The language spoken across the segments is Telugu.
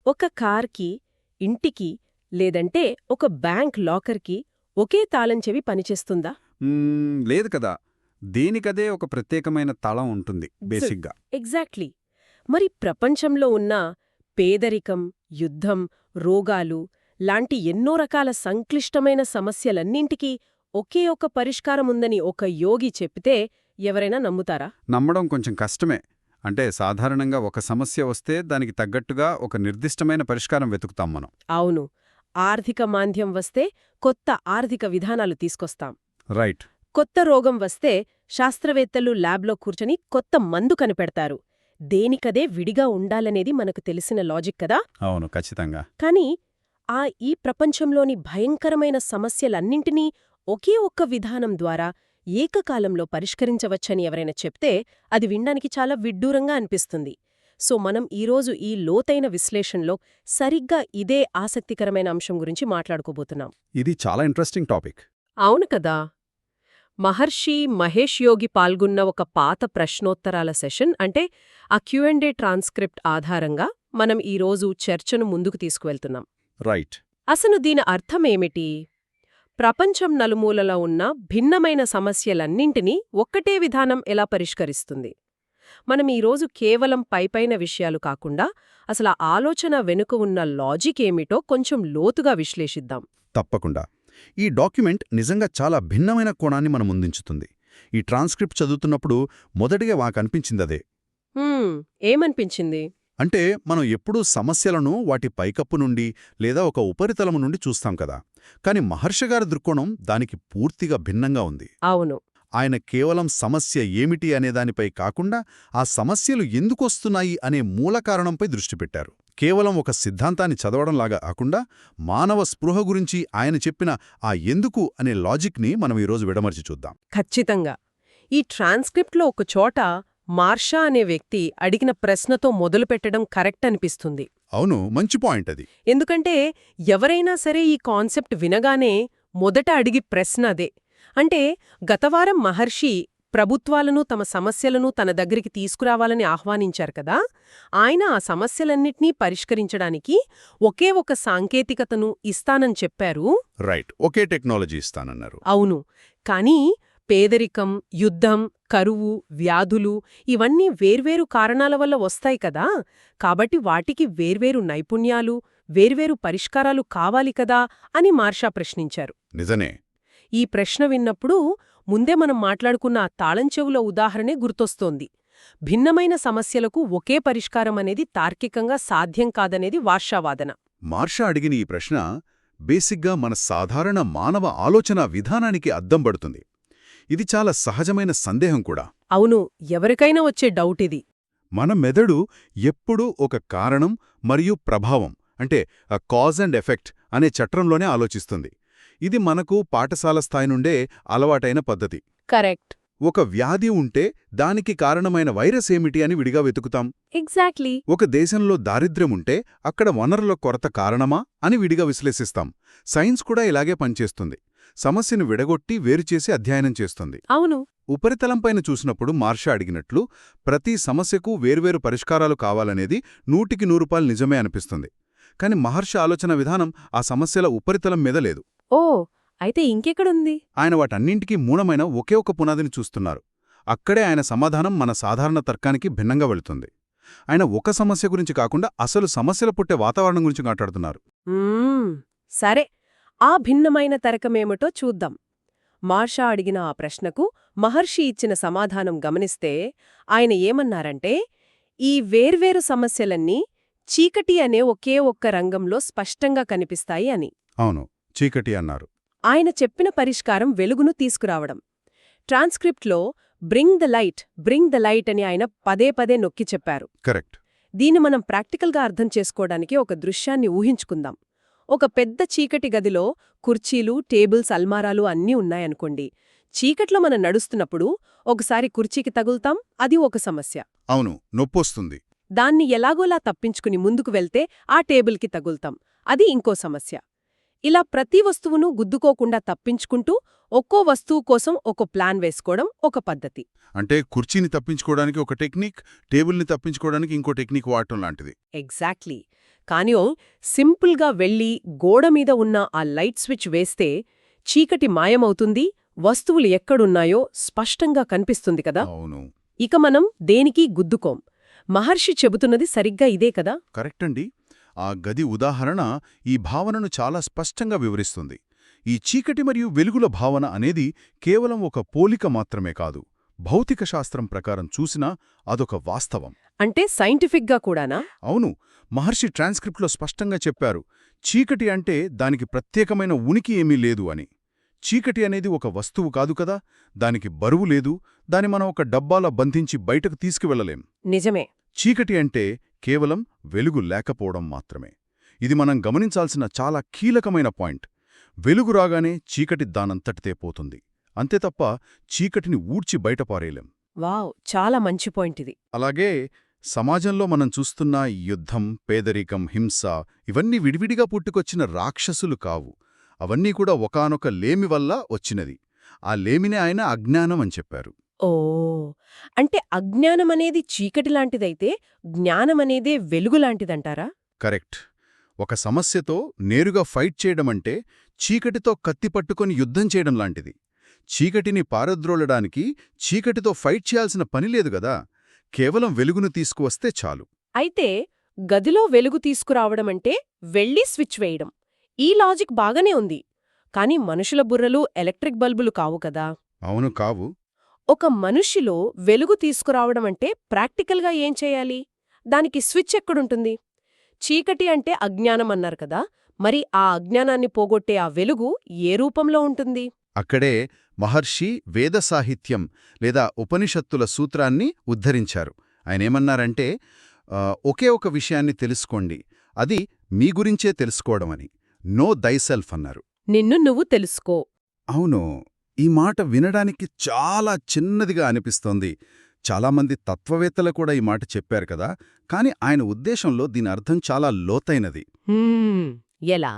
ఒక కార్కి, ఇంటికి, లేదంటే ఒక బ్యాంక్ లాకర్కి ఒకే తాళం చెవి పనిచేస్తుందా? లేదు కదా. దేనికదే ఒక ప్రత్యేకమైన తళం ఉంటుంది బేసిక్గా. ఎగ్జాక్ట్లీ. మరి ప్రపంచంలో ఉన్న పేదరికం, యుద్ధం, రోగాలు లాంటి ఎన్నో రకాల సంక్లిష్టమైన సమస్యలన్నింటికీ ఒకే ఒక పరిష్కారముందని ఒక యోగి చెప్తే ఎవరైనా నమ్ముతారా? నమ్మడం కొంచెం కష్టమే. అంటే సాధారణంగా ఒక సమస్య వస్తే దానికి తగ్గట్టుగా ఒక నిర్దిష్టమైన పరిష్కారం వెతుకుతాం మనం. అవును. ఆర్థిక మాంద్యం వస్తే కొత్త ఆర్థిక విధానాలు తీసుకొస్తాం. రైట్. కొత్త రోగం వస్తే శాస్త్రవేత్తలు ల్యాబ్లో కూర్చొని కొత్త మందు కనిపెడతారు. దేనికదే విడిగా ఉండాలనేది మనకు తెలిసిన లాజిక్ కదా. అవును, ఖచ్చితంగా. కాని ఈ ప్రపంచంలోని భయంకరమైన సమస్యలన్నింటినీ ఒకే ఒక్క విధానం ద్వారా ఏకకాలంలో పరిష్కరించవచ్చని ఎవరైనా చెప్తే అది వినడానికి చాలా విడ్డూరంగా అనిపిస్తుంది. సో మనం ఈరోజు ఈ లోతైన విశ్లేషణలో సరిగ్గా ఇదే ఆసక్తికరమైన అంశం గురించి మాట్లాడుకోబోతున్నాం. ఇది చాలా ఇంట్రెస్టింగ్ టాపిక్. అవును కదా. మహర్షి మహేష్ యోగి పాల్గొన్న ఒక పాత ప్రశ్నోత్తరాల సెషన్, అంటే ఆ Q&A ట్రాన్స్క్రిప్ట్ ఆధారంగా మనం ఈరోజు చర్చను ముందుకు తీసుకువెళ్తున్నాం. రైట్. అసలు దీని అర్థమేమిటి? ప్రపంచం నలుమూలలా ఉన్న భిన్నమైన సమస్యలన్నింటినీ ఒక్కటే విధానం ఎలా పరిష్కరిస్తుంది? మనం ఈరోజు కేవలం పైపైన విషయాలు కాకుండా అసలు ఆ ఆలోచన వెనుక ఉన్న లాజిక్ ఏమిటో కొంచెం లోతుగా విశ్లేషిద్దాం. తప్పకుండా. ఈ డాక్యుమెంట్ నిజంగా చాలా భిన్నమైన కోణాన్ని మన ముందుంచుతుంది. ఈ ట్రాన్స్క్రిప్ట్ చదువుతున్నప్పుడు మొదటిగా మాకనిపించిందదే. ఏమనిపించింది? అంటే మనం ఎప్పుడూ సమస్యలను వాటి పైకప్పు నుండి లేదా ఒక ఉపరితలము నుండి చూస్తాం కదా. కాని మహర్షిగారి దృక్కోణం దానికి పూర్తిగా భిన్నంగా ఉంది. అవును. ఆయన కేవలం సమస్య ఏమిటి అనేదానిపై కాకుండా ఆ సమస్యలు ఎందుకొస్తున్నాయి అనే మూల కారణంపై దృష్టి పెట్టారు. కేవలం ఒక సిద్ధాంతాన్ని చదవడంలాగా కాకుండా మానవ స్పృహ గురించి ఆయన చెప్పిన ఆ ఎందుకు అనే లాజిక్ని మనం ఈరోజు విడమర్చి చూద్దాం. ఖచ్చితంగా. ఈ ట్రాన్స్క్రిప్ట్లో ఒక చోట మార్షా అనే వ్యక్తి అడిగిన ప్రశ్నతో మొదలుపెట్టడం కరెక్ట్ అనిపిస్తుంది. అవును, మంచి పాయింట్ అది. ఎందుకంటే ఎవరైనా సరే ఈ కాన్సెప్ట్ వినగానే మొదట అడిగి ప్రశ్న అదే. అంటే గతవారం మహర్షి ప్రభుత్వాలను తమ సమస్యలను తన దగ్గరికి తీసుకురావాలని ఆహ్వానించారు కదా. ఆయన ఆ సమస్యలన్నింటినీ పరిష్కరించడానికి ఒకే ఒక సాంకేతికతను ఇస్తానని చెప్పారు. రైట్, ఒకే టెక్నాలజీ ఇస్తానన్నారు. అవును. కానీ పేదరికం, యుద్ధం, కరువు, వ్యాధులు ఇవన్నీ వేర్వేరు కారణాల వల్ల వస్తాయి కదా. కాబట్టి వాటికి వేర్వేరు నైపుణ్యాలు, వేర్వేరు పరిష్కారాలు కావాలి కదా అని మార్షా ప్రశ్నించారు. నిజమే. ఈ ప్రశ్న విన్నప్పుడు ముందే మనం మాట్లాడుకున్న ఆ తాళంచెవుల ఉదాహరణే గుర్తొస్తోంది. భిన్నమైన సమస్యలకు ఒకే పరిష్కారం అనేది తార్కికంగా సాధ్యం కాదనేది మార్షా మార్షా అడిగిన ఈ ప్రశ్న బేసిక్గా మన సాధారణ మానవ ఆలోచన విధానానికి అద్దం పడుతుంది. ఇది చాలా సహజమైన సందేహం కూడా. అవును, ఎవరికైనా వచ్చే డౌట్ ఇది. మన మెదడు ఎప్పుడూ ఒక కారణం మరియు ప్రభావం, అంటే అ కాజ్ అండ్ ఎఫెక్ట్ అనే చట్రంలోనే ఆలోచిస్తుంది. ఇది మనకు పాఠశాల స్థాయి నుండే అలవాటైన పద్ధతి. కరెక్ట్. ఒక వ్యాధి ఉంటే దానికి కారణమైన వైరస్ ఏమిటి అని విడిగా వెతుకుతాం. ఎగ్జాక్ట్లీ. ఒక దేశంలో దారిద్ర్యముంటే అక్కడ వనరుల కొరత కారణమా అని విడిగా విశ్లేషిస్తాం. సైన్స్ కూడా ఇలాగే పనిచేస్తుంది. సమస్యను విడగొట్టి వేరుచేసి అధ్యయనం చేస్తుంది. అవును. ఉపరితలంపైన చూసినప్పుడు మార్షా అడిగినట్లు ప్రతి సమస్యకు వేర్వేరు పరిష్కారాలు కావాలనేది 100% నిజమే అనిపిస్తుంది. కాని మహర్షి ఆలోచన విధానం ఆ సమస్యల ఉపరితలం మీద లేదు. ఓ, అయితే ఇంకెక్కడుంది? ఆయన వాటన్నింటికీ మూలమైన ఒకే ఒక పునాదిని చూస్తున్నారు. అక్కడే ఆయన సమాధానం మన సాధారణ తర్కానికి భిన్నంగా వెళుతుంది. ఆయన ఒక సమస్య గురించి కాకుండా అసలు సమస్యలు పుట్టే వాతావరణం గురించి మాట్లాడుతున్నారు. సరే, ఆ భిన్నమైన తరకమేమిటో చూద్దాం. మార్షా అడిగిన ఆ ప్రశ్నకు మహర్షి ఇచ్చిన సమాధానం గమనిస్తే ఆయన ఏమన్నారంటే, ఈ వేర్వేరు సమస్యలన్నీ చీకటి అనే ఒకే ఒక్క రంగంలో స్పష్టంగా కనిపిస్తాయి అని. అవును, చీకటి అన్నారు. ఆయన చెప్పిన పరిష్కారం వెలుగును తీసుకురావడం. ట్రాన్స్క్రిప్ట్లో బ్రింగ్ ద లైట్ అని ఆయన పదే పదే నొక్కి చెప్పారు. కరెక్ట్. దీన్ని మనం ప్రాక్టికల్గా అర్థం చేసుకోవడానికి ఒక దృశ్యాన్ని ఊహించుకుందాం. ఒక పెద్ద చీకటి గదిలో కుర్చీలు, టేబుల్స్, అల్మారాలు అన్నీ ఉన్నాయనుకోండి. చీకట్లో మనం నడుస్తున్నప్పుడు ఒకసారి కుర్చీకి తగులుతాం, అది ఒక సమస్య. అవును, నొప్పొస్తుంది. దాన్ని ఎలాగోలా తప్పించుకుని ముందుకు వెళ్తే ఆ టేబుల్కి తగులుతాం, అది ఇంకో సమస్య. ఇలా ప్రతి వస్తువును గుద్దుకోకుండా తప్పించుకుంటూ ఒక్కో వస్తువు కోసం ఒక ప్లాన్ వేసుకోవడం ఒక పద్ధతి. అంటే కుర్చీని తప్పించుకోవడానికి ఒక టెక్నిక్, టేబుల్ని తప్పించుకోవడానికి ఇంకో టెక్నిక్ వాడటం లాంటిది. ఎగ్జాక్ట్లీ. కానీ సింపుల్గా వెళ్ళి గోడమీద ఉన్న ఆ లైట్ స్విచ్ వేస్తే చీకటి మాయమవుతుంది, వస్తువులు ఎక్కడున్నాయో స్పష్టంగా కనిపిస్తుంది కదా. అవును, ఇక మనం దేనికి గుద్దుకోం. మహర్షి చెబుతున్నది సరిగ్గా ఇదే కదా. కరెక్ట్ అండి. ఆ గది ఉదాహరణ ఈ భావనను చాలా స్పష్టంగా వివరిస్తుంది. ఈ చీకటి మరియు వెలుగుల భావన అనేది కేవలం ఒక పోలిక మాత్రమే కాదు, భౌతిక శాస్త్రం ప్రకారం చూసినా అదొక వాస్తవం. అంటే సైంటిఫిక్గా కూడానా? అవును, మహర్షి ట్రాన్స్క్రిప్ట్లో స్పష్టంగా చెప్పారు, చీకటి అంటే దానికి ప్రత్యేకమైన ఉనికి ఏమీ లేదు అని. చీకటి అనేది ఒక వస్తువు కాదు కదా, దానికి బరువు లేదు, దాని మనం ఒక డబ్బాలా బంధించి బయటకు తీసుకువెళ్లలేం. నిజమే. చీకటి అంటే కేవలం వెలుగు లేకపోవడం మాత్రమే. ఇది మనం గమనించాల్సిన చాలా కీలకమైన పాయింట్. వెలుగు రాగానే చీకటి దానంతటితే పోతుంది, అంతే తప్ప చీకటిని ఊడ్చి బయటపారేయలేం. వావ్, చాలా మంచి పాయింట్ ఇది. అలాగే సమాజంలో మనం చూస్తున్న యుద్ధం, పేదరికం, హింస ఇవన్నీ విడివిడిగా పుట్టుకొచ్చిన రాక్షసులు కావు. అవన్నీ కూడా ఒకానొక లేమి వల్ల వచ్చినది. ఆ లేమినే ఆయన అజ్ఞానం అని చెప్పారు. ఓ, అంటే అజ్ఞానమనేది చీకటిలాంటిదైతే జ్ఞానమనేదే వెలుగులాంటిదంటారా? కరెక్ట్. ఒక సమస్యతో నేరుగా ఫైట్ చేయడమంటే చీకటితో కత్తి పట్టుకొని యుద్ధం చేయడం లాంటిది. చీకటిని పారద్రోలడానికి చీకటితో ఫైట్ చేయాల్సిన పనిలేదు గదా, కేవలం వెలుగును తీసుకువస్తే చాలు. అయితే గదిలో వెలుగు తీసుకురావడమంటే వెళ్ళి స్విచ్ వేయడం. ఈ లాజిక్ బాగానే ఉంది. కాని మనుషుల బుర్రలు ఎలక్ట్రిక్ బల్బులు కావు కదా. అవును, కావు. ఒక మనుష్యులో వెలుగు తీసుకురావడమంటే ప్రాక్టికల్గా ఏం చేయాలి? దానికి స్విచ్ ఎక్కడుంటుంది? చీకటి అంటే అజ్ఞానం అన్నారు కదా, మరి ఆ అజ్ఞానాన్ని పోగొట్టే ఆ వెలుగు ఏ రూపంలో ఉంటుంది? అక్కడే మహర్షి వేద సాహిత్యం లేదా ఉపనిషత్తుల సూత్రాన్ని ఉద్ధరించారు. ఆయనేమన్నారంటే, ఒకే ఒక విషయాన్ని తెలుసుకోండి, అది మీ గురించే తెలుసుకోవడమని. నో దైసెల్ఫ్ అన్నారు. నిన్ను నువ్వు తెలుసుకో. అవును, ఈ మాట వినడానికి చాలా చిన్నదిగా అనిపిస్తోంది. చాలామంది తత్వవేత్తలు కూడా ఈ మాట చెప్పారు కదా, కాని ఆయన ఉద్దేశంలో దీని అర్థం చాలా లోతైనది. ఎలా?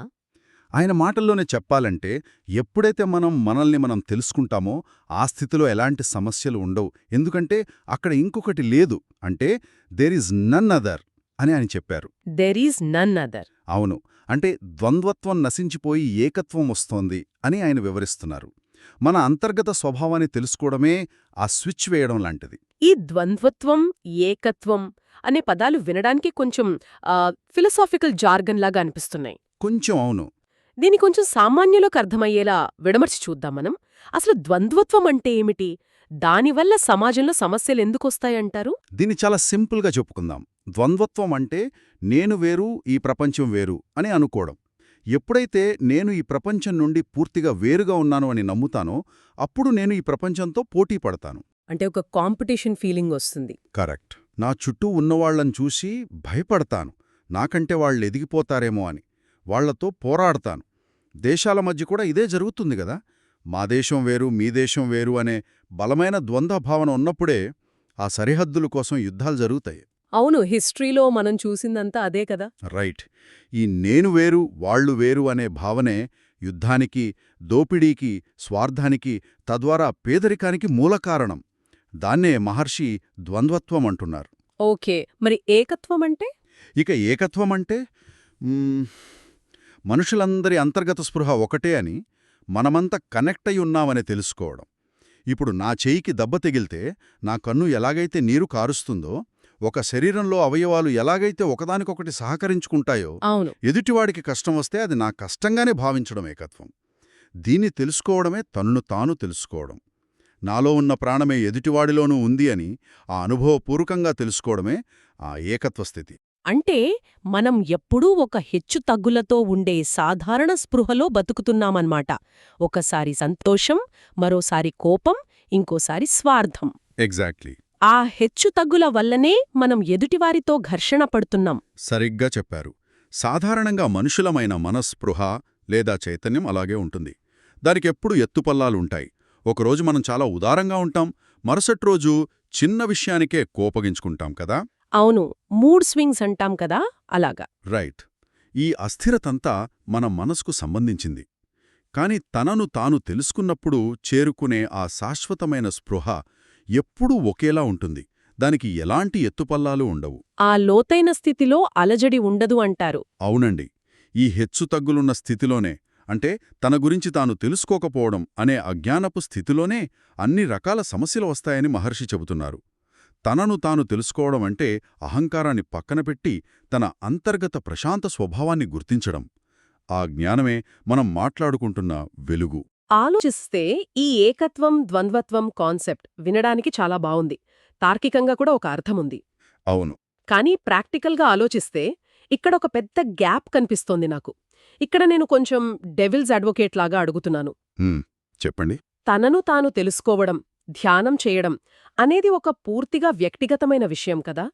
ఆయన మాటల్లోనే చెప్పాలంటే, ఎప్పుడైతే మనం మనల్ని మనం తెలుసుకుంటామో ఆ స్థితిలో ఎలాంటి సమస్యలు ఉండవు. ఎందుకంటే అక్కడ ఇంకొకటి లేదు, అంటే దేర్ ఈజ్ నన్ అదర్ అని ఆయన చెప్పారు. There is none other. అవును, అంటే ద్వంద్వత్వం నశించిపోయి ఏకత్వం వస్తోంది అని ఆయన వివరిస్తున్నారు. మన అంతర్గత స్వభావాన్ని తెలుసుకోవడమే ఆ స్విచ్ వేయడం లాంటిది. ఈ ద్వంద్వత్వం, ఏకత్వం అనే పదాలు వినడానికి కొంచెం ఫిలసాఫికల్ జార్గన్ లాగా అనిపిస్తున్నాయి. కొంచెం అవును. దీని కొంచెం సామాన్యులకు అర్థమయ్యేలా విడమర్చి చూద్దాం మనం. అసలు ద్వంద్వత్వం అంటే ఏమిటి? దానివల్ల సమాజంలో సమస్యలెందుకొస్తాయంటారు? దీన్ని చాలా సింపుల్గా చెప్పుకుందాం. ద్వంద్వత్వం అంటే నేను వేరు, ఈ ప్రపంచం వేరు అని అనుకోవడం. ఎప్పుడైతే నేను ఈ ప్రపంచం నుండి పూర్తిగా వేరుగా ఉన్నాను అని నమ్ముతానో అప్పుడు నేను ఈ ప్రపంచంతో పోటీ పడతాను. అంటే ఒక కాంపిటీషన్ ఫీలింగ్ వస్తుంది. కరెక్ట్. నా చుట్టూ ఉన్నవాళ్లను చూసి భయపడతాను, నాకంటే వాళ్ళు ఎదిగిపోతారేమో అని. వాళ్లతో పోరాడతాను. దేశాల మధ్య కూడా ఇదే జరుగుతుంది గదా. మా దేశం వేరు, మీ దేశం వేరు అనే బలమైన ద్వంద్వ భావన ఉన్నప్పుడే ఆ సరిహద్దుల కోసం యుద్ధాలు జరుగుతాయి. అవును, హిస్టరీలో మనం చూసిందంతా అదే కదా. రైట్. ఈ నేను వేరు, వాళ్లు వేరు అనే భావనే యుద్ధానికి, దోపిడీకి, స్వార్థానికి, తద్వారా పేదరికానికి మూలకారణం. దాన్నే మహర్షి ద్వంద్వత్వం అంటున్నారు. ఓకే, మరి ఏకత్వం అంటే? ఇక ఏకత్వం అంటే మనుషులందరి అంతర్గత స్పృహ ఒకటే అని, మనమంతా కనెక్ట్ అయి ఉన్నామని తెలుసుకోవడం. ఇప్పుడు నా చేయికి దెబ్బ తగిలితే నా కన్ను ఎలాగైతే నీరు కారుస్తుందో, ఒక శరీరంలో అవయవాలు ఎలాగైతే ఒకదానికొకటి సహకరించుకుంటాయో, అవును, ఎదుటివాడికి కష్టం వస్తే అది నా కష్టంగానే భావించడం ఏకత్వం. దీన్ని తెలుసుకోవడమే తన్ను తాను తెలుసుకోవడం. నాలో ఉన్న ప్రాణమే ఎదుటివాడిలోనూ ఉంది అని ఆ అనుభవపూర్వకంగా తెలుసుకోవడమే ఆ ఏకత్వ స్థితి. అంటే మనం ఎప్పుడూ ఒక హెచ్చు తగ్గులతో ఉండే సాధారణ స్పృహలో బతుకుతున్నామన్నమాట. ఒకసారి సంతోషం, మరోసారి కోపం, ఇంకోసారి స్వార్థం. ఎగ్జాక్ట్లీ. ఆ హెచ్చు తగ్గుల వల్లనే మనం ఎదుటివారితో ఘర్షణ పడుతున్నాం. సరిగ్గా చెప్పారు. సాధారణంగా మనుషులమైన మనస్పృహ లేదా చైతన్యం అలాగే ఉంటుంది. దానికెప్పుడు ఎత్తుపల్లాలుంటాయి. ఒకరోజు మనం చాలా ఉదారంగా ఉంటాం, మరుసటి రోజు చిన్న విషయానికే కోపగించుకుంటాం కదా. అవును, మూడ్ స్వింగ్స్ అంటాం కదా, అలాగా. రైట్. ఈ అస్థిరతంతా మన మనసుకు సంబంధించింది. కాని తనను తాను తెలుసుకున్నప్పుడు చేరుకునే ఆ శాశ్వతమైన స్పృహ ఎప్పుడూ ఒకేలా ఉంటుంది. దానికి ఎలాంటి ఎత్తుపల్లాలు ఉండవు. ఆ లోతైన స్థితిలో అలజడి ఉండదు అంటారు. అవునండి. ఈ హెచ్చుతగ్గులున్న స్థితిలోనే, అంటే తన గురించి తాను తెలుసుకోకపోవడం అనే అజ్ఞానపు స్థితిలోనే అన్ని రకాల సమస్యలు వస్తాయని మహర్షి చెబుతున్నారు. తనను తాను తెలుసుకోవడం అంటే అహంకారాన్ని పక్కనపెట్టి తన అంతర్గత ప్రశాంత స్వభావాన్ని గుర్తించడం. ఆ జ్ఞానమే మనం మాట్లాడుకుంటున్న వెలుగు. ఆలోచిస్తే ఈ ఏకత్వం ద్వంద్వత్వం కాన్సెప్ట్ వినడానికి చాలా బావుంది. తార్కికంగా కూడా ఒక అర్థముంది. అవును. కానీ ప్రాక్టికల్గా ఆలోచిస్తే ఇక్కడ ఒక పెద్ద గ్యాప్ కనిపిస్తోంది నాకు. ఇక్కడ నేను కొంచెం డెవిల్స్ అడ్వొకేట్ లాగా అడుగుతున్నాను. చెప్పండి. తనను తాను తెలుసుకోవడం, ధ్యానం చేయడం అనేది ఒక పూర్తిగా వ్యక్తిగతమైన విషయం కదా.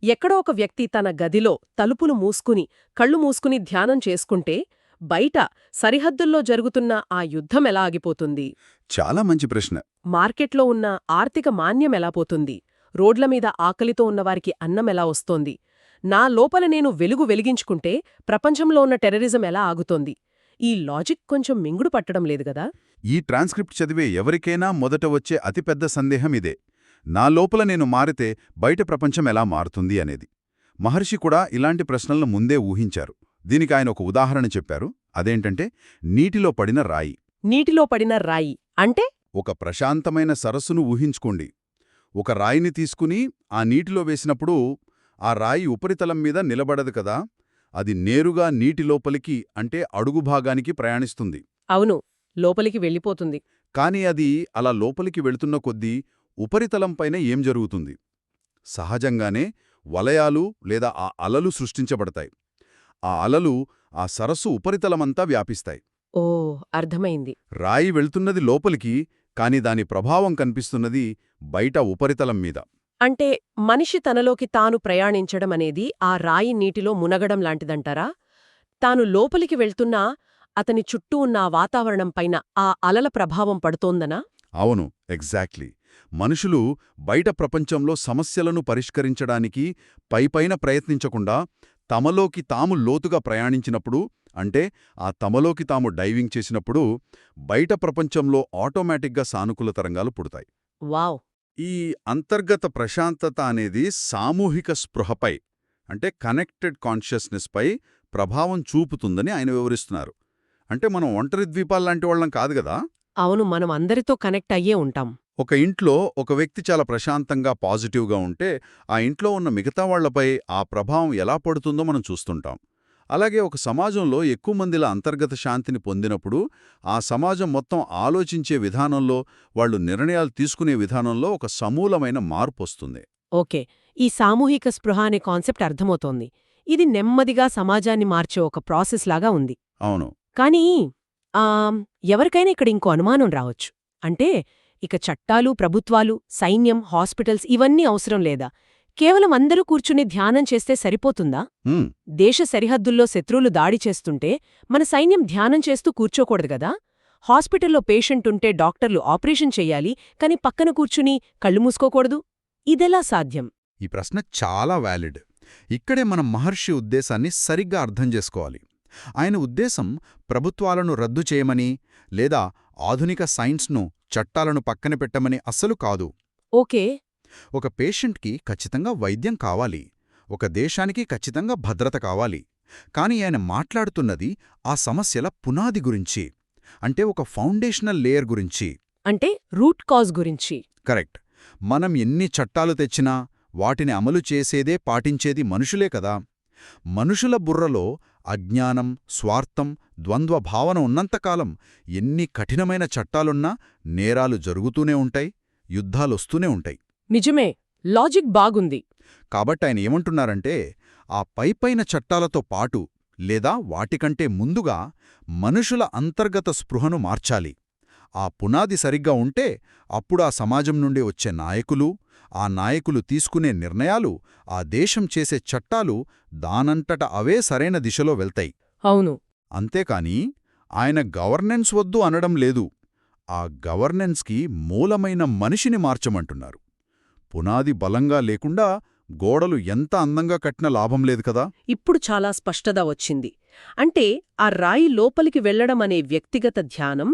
ఎక్కడో ఒక వ్యక్తి తన గదిలో తలుపులు మూసుకుని, కళ్ళు మూసుకుని ధ్యానం చేసుకుంటే బయట సరిహద్దుల్లో జరుగుతున్న ఆ యుద్ధం ఎలా ఆగిపోతుంది? చాలా మంచి ప్రశ్న. మార్కెట్లో ఉన్న ఆర్థిక మాన్యం ఎలా పోతుంది? రోడ్ల మీద ఆకలితో ఉన్నవారికి అన్నం ఎలా వస్తోంది? నా లోపల నేను వెలుగు వెలిగించుకుంటే ప్రపంచంలో ఉన్న టెర్రరిజం ఎలా ఆగుతోంది? ఈ లాజిక్ కొంచెం మింగుడు పట్టడం లేదు గదా. ఈ ట్రాన్స్క్రిప్ట్ చదివే ఎవరికైనా మొదట వచ్చే అతిపెద్ద సందేహం ఇదే. నా లోపల నేను మారితే బయట ప్రపంచం ఎలా మారుతుంది అనేది. మహర్షి కూడా ఇలాంటి ప్రశ్నలను ముందే ఊహించారు. దీనికి ఆయన ఒక ఉదాహరణ చెప్పారు. అదేంటంటే నీటిలో పడిన రాయి. నీటిలో పడిన రాయి అంటే? ఒక ప్రశాంతమైన సరస్సును ఊహించుకోండి. ఒక రాయిని తీసుకుని ఆ నీటిలో వేసినప్పుడు ఆ రాయి ఉపరితలం మీద నిలబడదు కదా. అది నేరుగా నీటి లోపలికి, అంటే అడుగు భాగానికి ప్రయాణిస్తుంది. అవును, లోపలికి వెళ్ళిపోతుంది. కాని అది అలా లోపలికి వెళుతున్న కొద్దీ ఉపరితలంపైన ఏం జరుగుతుంది? సహజంగానే వలయాలు లేదా ఆ అలలు సృష్టించబడతాయి. ఆ అలలు ఆ సరస్సు ఉపరితలమంతా వ్యాపిస్తాయి. ఓ, అర్థమైంది. రాయి వెళ్తున్నది లోపలికి, కాని దాని ప్రభావం కనిపిస్తున్నది బయట ఉపరితలం మీద. అంటే మనిషి తనలోకి తాను ప్రయాణించడం అనేది ఆ రాయి నీటిలో మునగడం లాంటిదంటారా? తాను లోపలికి వెళ్తున్నా అతని చుట్టూ ఉన్న ఆ వాతావరణం పైన ఆ అలల ప్రభావం పడుతోందనా? అవును, ఎగ్జాక్ట్లీ. మనుషులు బయట ప్రపంచంలో సమస్యలను పరిష్కరించడానికి పైపైన ప్రయత్నించకుండా తమలోకి తాము లోతుగా ప్రయాణించినప్పుడు, అంటే ఆ తమలోకి తాము డైవింగ్ చేసినప్పుడు బయట ప్రపంచంలో ఆటోమేటిక్గా సానుకూల తరంగాలు పుడతాయి. వావ్! ఈ అంతర్గత ప్రశాంతత అనేది సామూహిక స్పృహపై, అంటే కనెక్టెడ్ కాన్షియస్నెస్పై ప్రభావం చూపుతుందని ఆయన వివరిస్తున్నారు. అంటే మనం ఒంటరి ద్వీపాల్లాంటి వాళ్ళం కాదు గదా. అవును, మనం అందరితో కనెక్ట్ అయ్యే ఉంటాం. ఒక ఇంట్లో ఒక వ్యక్తి చాలా ప్రశాంతంగా పాజిటివ్గా ఉంటే ఆ ఇంట్లో ఉన్న మిగతా వాళ్లపై ఆ ప్రభావం ఎలా పడుతుందో మనం చూస్తుంటాం. అలాగే ఒక సమాజంలో ఎక్కువ మందిల అంతర్గత శాంతిని పొందినప్పుడు ఆ సమాజం మొత్తం ఆలోచించే విధానంలో, వాళ్ళు నిర్ణయాలు తీసుకునే విధానంలో ఒక సమూలమైన మార్పు వస్తుంది. ఓకే, ఈ సామూహిక స్పృహ అనే కాన్సెప్ట్ అర్థమవుతోంది. ఇది నెమ్మదిగా సమాజాన్ని మార్చే ఒక ప్రాసెస్ లాగా ఉంది. అవును. కానీ ఎవరికైనా ఇక్కడ ఇంకో అనుమానం రావచ్చు. అంటే ఇక చట్టాలు, ప్రభుత్వాలు, సైన్యం, హాస్పిటల్స్ ఇవన్నీ అవసరం లేదా? కేవలం అందరూ కూర్చుని ధ్యానం చేస్తే సరిపోతుందా? దేశ సరిహద్దుల్లో శత్రువులు దాడి చేస్తుంటే మన సైన్యం ధ్యానం చేస్తూ కూర్చోకూడదు గదా. హాస్పిటల్లో పేషెంటుంటే డాక్టర్లు ఆపరేషన్ చెయ్యాలి, కాని పక్కన కూర్చుని కళ్ళు మూసుకోకూడదు. ఇదెలా సాధ్యం? ఈ ప్రశ్న చాలా వ్యాలిడ్. ఇక్కడే మనం మహర్షి ఉద్దేశాన్ని సరిగ్గా అర్థం చేసుకోవాలి. ఆయన ఉద్దేశం ప్రభుత్వాలను రద్దు చేయమని లేదా ఆధునిక సైన్స్ను, చట్టాలను పక్కన పెట్టమని అస్సలు కాదు. ఓకే. ఒక పేషెంట్కి ఖచ్చితంగా వైద్యం కావాలి, ఒక దేశానికి ఖచ్చితంగా భద్రత కావాలి. కాని ఆయన మాట్లాడుతున్నది ఆ సమస్యల పునాది గురించి, అంటే ఒక ఫౌండేషనల్ లేయర్ గురించి. అంటే రూట్ కాజ్ గురించి. కరెక్ట్. మనం ఎన్ని చట్టాలు తెచ్చినా వాటిని అమలు చేసేదే, పాటించేది మనుషులే కదా. మనుషుల బుర్రలో అజ్ఞానం, స్వార్థం, ద్వంద్వ భావన ఉన్నంతకాలం ఎన్ని కఠినమైన చట్టాలున్నా నేరాలు జరుగుతూనే ఉంటాయి, యుద్ధాలొస్తూనే ఉంటాయి. నిజమే, లాజిక్ బాగుంది. కాబట్టాయన ఏమంటున్నారంటే ఆ పైపైన చట్టాలతో పాటు లేదా వాటికంటే ముందుగా మనుషుల అంతర్గత స్పృహను మార్చాలి. ఆ పునాది సరిగ్గా ఉంటే అప్పుడు ఆ సమాజం నుండి వచ్చే నాయకులు, ఆ నాయకులు తీసుకునే నిర్ణయాలు, ఆ దేశం చేసే చట్టాలు దానంతట అవే సరైన దిశలో వెళ్తాయి. అవును. అంతేకాని ఆయన గవర్నెన్స్ వద్దు అనడం లేదు. ఆ గవర్నెన్స్కి మూలమైన మనిషిని మార్చమంటున్నారు. పునాది బలంగా లేకుండా గోడలు ఎంత అందంగా కట్టిన లాభం లేదు కదా. ఇప్పుడు చాలా స్పష్టత వచ్చింది. అంటే ఆ రాయి లోపలికి వెళ్లడం అనే వ్యక్తిగత ధ్యానం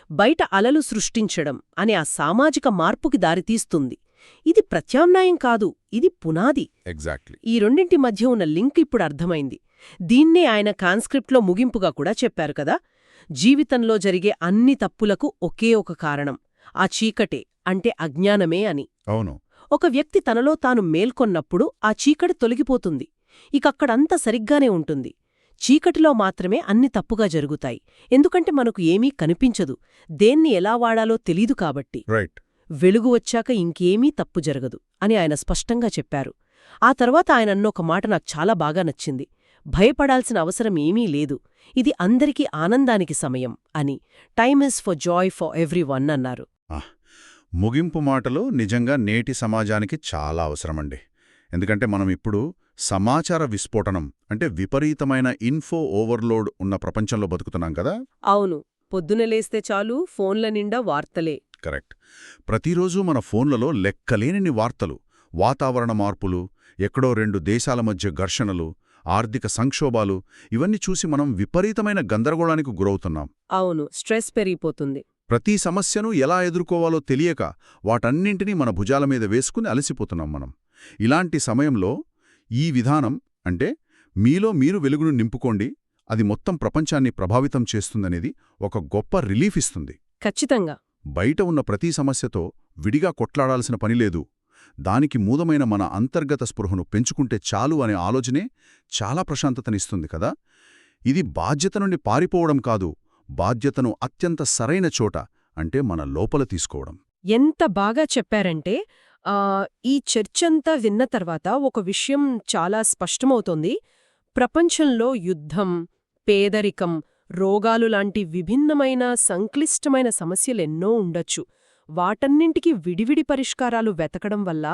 బయట అలలు సృష్టించడం అనే ఆ సామాజిక మార్పుకి దారితీస్తుంది. ఇది ప్రత్యామ్నాయం కాదు, ఇది పునాది. ఎగ్జాక్ట్లీ. ఈ రెండింటి మధ్య ఉన్న లింక్ ఇప్పుడు అర్థమైంది. దీన్నే ఆయన కాన్స్క్రిప్ట్లో ముగింపుగా కూడా చెప్పారు కదా, జీవితంలో జరిగే అన్ని తప్పులకు ఒకే ఒక కారణం, ఆ చీకటే, అంటే అజ్ఞానమే అని. అవును. ఒక వ్యక్తి తనలో తాను మేల్కొన్నప్పుడు ఆ చీకటి తొలగిపోతుంది. ఇకక్కడంతా సరిగ్గానే ఉంటుంది. చీకటిలో మాత్రమే అన్ని తప్పుగా జరుగుతాయి. ఎందుకంటే మనకు ఏమీ కనిపించదు, దేన్ని ఎలా వాడాలో తెలీదు కాబట్టి. రైట్. వెలుగు వచ్చాక ఇంకేమీ తప్పు జరగదు అని ఆయన స్పష్టంగా చెప్పారు. ఆ తర్వాత ఆయనన్నొక మాట నాకు చాలా బాగా నచ్చింది. భయపడాల్సిన అవసరం ఏమీ లేదు, ఇది అందరికీ ఆనందానికి సమయం అని. Time is for Joy for everyone అన్నారు. ముగింపు మాటలు నిజంగా నేటి సమాజానికి చాలా అవసరమండి. ఎందుకంటే మనం ఇప్పుడు సమాచార విస్ఫోటనం అంటే విపరీతమైన ఇన్ఫో ఓవర్లోడ్ ఉన్న ప్రపంచంలో బతుకుతున్నాం కదా. అవును, పొద్దున లేస్తే చాలు ఫోన్ల నిండా వార్తలే. కరెక్ట్. ప్రతిరోజూ మన ఫోన్లలో లెక్కలేని వార్తలు, వాతావరణ మార్పులు, ఎక్కడో 2 దేశాల మధ్య ఘర్షణలు, ఆర్థిక సంక్షోభాలు, ఇవన్నీ చూసి మనం విపరీతమైన గందరగోళానికి గురవుతున్నాం. అవును, స్ట్రెస్ పెరిగిపోతుంది. ప్రతి సమస్యను ఎలా ఎదుర్కోవాలో తెలియక వాటన్నింటినీ మన భుజాల మీద వేసుకుని అలసిపోతున్నాం మనం. ఇలాంటి సమయంలో ఈ విధానం అంటే మీలో మీరు వెలుగును నింపుకోండి, అది మొత్తం ప్రపంచాన్ని ప్రభావితం చేస్తుందనేది ఒక గొప్ప రిలీఫ్ ఇస్తుంది. ఖచ్చితంగా. బయట ఉన్న ప్రతి సమస్యతో విడిగా కొట్లాడాల్సిన పనిలేదు. దానికి మూలమైన మన అంతర్గత స్పృహను పెంచుకుంటే చాలు అనే ఆలోచనే చాలా ప్రశాంతతనిస్తుంది కదా. ఇది బాధ్యత నుండి పారిపోవడం కాదు, బాధ్యతను అత్యంత సరైన చోట అంటే మన లోపల తీసుకోవడం. ఎంత బాగా చెప్పారంటే, ఈ చర్చంతా విన్న తర్వాత ఒక విషయం చాలా స్పష్టమవుతోంది. ప్రపంచంలో యుద్ధం, పేదరికం, రోగాలు లాంటి విభిన్నమైన సంక్లిష్టమైన సమస్యలెన్నో ఉండొచ్చు. వాటన్నింటికీ విడివిడి పరిష్కారాలు వెతకడం వల్ల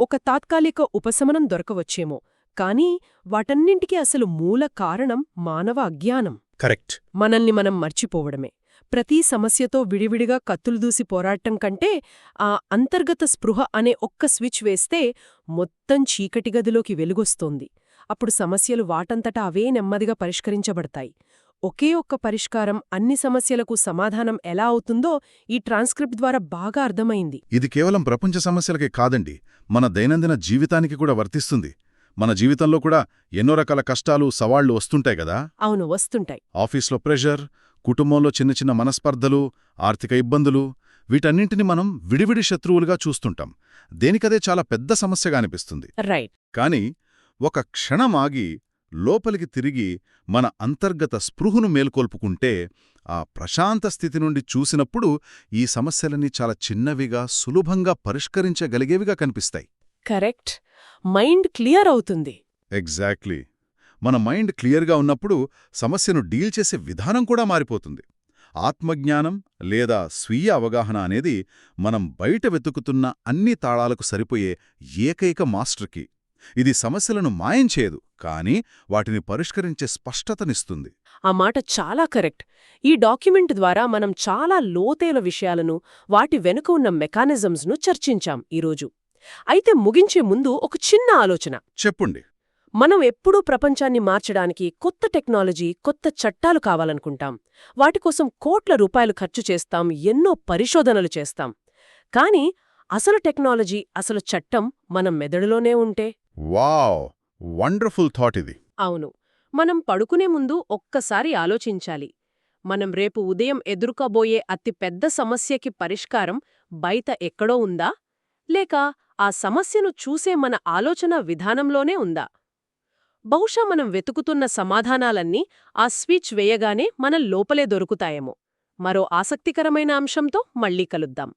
ఒక తాత్కాలిక ఉపశమనం దొరకవచ్చేమో, కానీ వాటన్నింటికీ అసలు మూల కారణం మానవ అజ్ఞానం. కరెక్ట్. మనల్ని మనం మర్చిపోవడమే. ప్రతి సమస్యతో విడివిడిగా కత్తులు దూసి పోరాటం కంటే ఆ అంతర్గత స్పృహ అనే ఒక్క స్విచ్ వేస్తే మొత్తం చీకటి గదిలోకి వెలుగొస్తోంది. అప్పుడు సమస్యలు వాటంతటా అవే నెమ్మదిగా పరిష్కరించబడతాయి. ఒకే ఒక్క పరిష్కారం అన్ని సమస్యలకు సమాధానం ఎలా అవుతుందో ఈ ట్రాన్స్క్రిప్ట్ ద్వారా బాగా అర్థమైంది. ఇది కేవలం ప్రపంచ సమస్యలకే కాదండి, మన దైనందిన జీవితానికి కూడా వర్తిస్తుంది. మన జీవితంలో కూడా ఎన్నో రకాల కష్టాలు, సవాళ్లు వస్తుంటాయి కదా. అవును, వస్తుంటాయి. ఆఫీస్లో ప్రెషర్, కుటుంబంలో చిన్న చిన్న మనస్పర్ధలు, ఆర్థిక ఇబ్బందులు, వీటన్నింటిని మనం విడివిడి శత్రువులుగా చూస్తుంటాం. దేనికదే చాలా పెద్ద సమస్యగా అనిపిస్తుంది. రైట్. కాని ఒక క్షణమాగి లోపలికి తిరిగి మన అంతర్గత స్పృహను మేల్కొల్పుకుంటే ఆ ప్రశాంత స్థితి నుండి చూసినప్పుడు ఈ సమస్యలన్నీ చాలా చిన్నవిగా, సులభంగా పరిష్కరించగలిగేవిగా కనిపిస్తాయి. కరెక్ట్. మైండ్ క్లియర్ అవుతుంది. ఎగ్జాక్ట్లీ. మన మైండ్ క్లియర్గా ఉన్నప్పుడు సమస్యను డీల్ చేసే విధానం కూడా మారిపోతుంది. ఆత్మజ్ఞానం లేదా స్వీయ అవగాహన అనేది మనం బయట వెతుకుతున్న అన్ని తాళాలకు సరిపోయే ఏకైక మాస్టర్కి. ఇది సమస్యలను మాయం చేయదు, కానీ వాటిని పరిష్కరించే స్పష్టతనిస్తుంది. ఆ మాట చాలా కరెక్ట్. ఈ డాక్యుమెంట్ ద్వారా మనం చాలా లోతైన విషయాలను, వాటి వెనుక ఉన్న మెకానిజమ్స్ను చర్చించాం ఈరోజు. అయితే ముగించే ముందు ఒక చిన్న ఆలోచన. చెప్పండి. మనం ఎప్పుడూ ప్రపంచాన్ని మార్చడానికి కొత్త టెక్నాలజీ, కొత్త చట్టాలు కావాలనుకుంటాం. వాటికోసం కోట్ల రూపాయలు ఖర్చు చేస్తాం, ఎన్నో పరిశోధనలు చేస్తాం. కానీ అసలు టెక్నాలజీ, అసలు చట్టం మన మెదడులోనే ఉంటే? వావ్, వండర్ఫుల్ థాట్ ఇది. అవును. మనం పడుకునే ముందు ఒక్కసారి ఆలోచించాలి. మనం రేపు ఉదయం ఎదుర్కోబోయే అతి పెద్ద సమస్యకి పరిష్కారం బయట ఎక్కడో ఉందా? లేక ఆ సమస్యను చూసే మన ఆలోచన విధానంలోనే ఉందా? బహుశా మనం వెతుకుతున్న సమాధానాలన్నీ ఆ స్విచ్ వేయగానే మన లోపలే దొరుకుతాయేమో. మరో ఆసక్తికరమైన అంశంతో మళ్ళీ కలుద్దాం.